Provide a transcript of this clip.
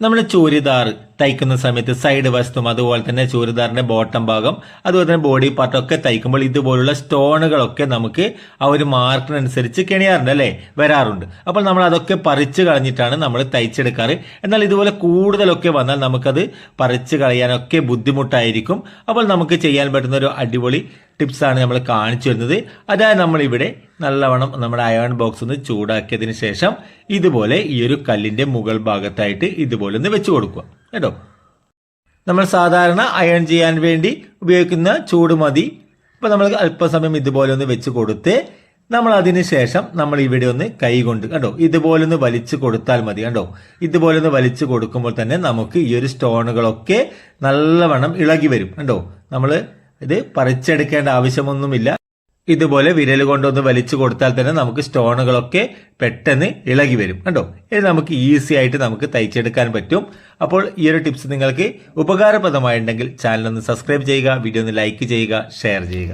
നമ്മൾ ചൂരിദാർ തയ്ക്കുന്ന സമയത്ത് സൈഡ് വശത്തും അതുപോലെ തന്നെ ചൂരിദാറിന്റെ ബോട്ടം ഭാഗം അതുപോലെ തന്നെ ബോഡി പാർട്ടൊക്കെ തയ്ക്കുമ്പോൾ ഇതുപോലുള്ള സ്റ്റോണുകളൊക്കെ നമുക്ക് ആ ഒരു മാർക്കിനനുസരിച്ച് കെണിയാറുണ്ട് അല്ലേ, വരാറുണ്ട്. അപ്പോൾ നമ്മൾ അതൊക്കെ പറിച്ചു കളഞ്ഞിട്ടാണ് നമ്മൾ തയ്ച്ചെടുക്കാറ്. എന്നാൽ ഇതുപോലെ കൂടുതലൊക്കെ വന്നാൽ നമുക്കത് പറിച്ചു കളയാനൊക്കെ ബുദ്ധിമുട്ടായിരിക്കും. അപ്പോൾ നമുക്ക് ചെയ്യാൻ പറ്റുന്ന ഒരു അടിപൊളി ടിപ്സാണ് നമ്മൾ കാണിച്ചു വരുന്നത്. അതായത് നമ്മളിവിടെ നല്ലവണ്ണം നമ്മുടെ അയൺ ബോക്സ് ഒന്ന് ചൂടാക്കിയതിന് ശേഷം ഇതുപോലെ ഈ ഒരു കല്ലിന്റെ മുകൾ ഭാഗത്തായിട്ട് ഇതുപോലെ ഒന്ന് വെച്ച് കൊടുക്കുക കേട്ടോ. നമ്മൾ സാധാരണ അയൺ ചെയ്യാൻ വേണ്ടി ഉപയോഗിക്കുന്ന ചൂട് മതി. ഇപ്പൊ നമ്മൾ അല്പസമയം ഇതുപോലെ ഒന്ന് വെച്ച് കൊടുത്ത് നമ്മൾ അതിന് ശേഷം നമ്മൾ ഇവിടെ ഒന്ന് കൈ കൊണ്ട് കണ്ടോ ഇതുപോലെ ഒന്ന് വലിച്ചു കൊടുത്താൽ മതി കണ്ടോ. ഇതുപോലെ ഒന്ന് വലിച്ചു കൊടുക്കുമ്പോൾ തന്നെ നമുക്ക് ഈ ഒരു സ്റ്റോണുകളൊക്കെ നല്ലവണ്ണം ഇളകി വരും കണ്ടോ. നമ്മൾ ഇത് പറിച്ചെടുക്കേണ്ട ആവശ്യമൊന്നുമില്ല. ഇതുപോലെ വിരൽ കൊണ്ടൊന്ന് വലിച്ചു കൊടുത്താൽ തന്നെ നമുക്ക് സ്റ്റോണുകളൊക്കെ പെട്ടെന്ന് ഇളകി വരും കണ്ടോ. ഇത് നമുക്ക് ഈസി ആയിട്ട് നമുക്ക് തയ്ച്ചെടുക്കാൻ പറ്റും. അപ്പോൾ ഈ ഒരു ടിപ്സ് നിങ്ങൾക്ക് ഉപകാരപ്രദമായിട്ടുണ്ടെങ്കിൽ ചാനൽ ഒന്ന് സബ്സ്ക്രൈബ് ചെയ്യുക, വീഡിയോ ഒന്ന് ലൈക്ക് ചെയ്യുക, ഷെയർ ചെയ്യുക.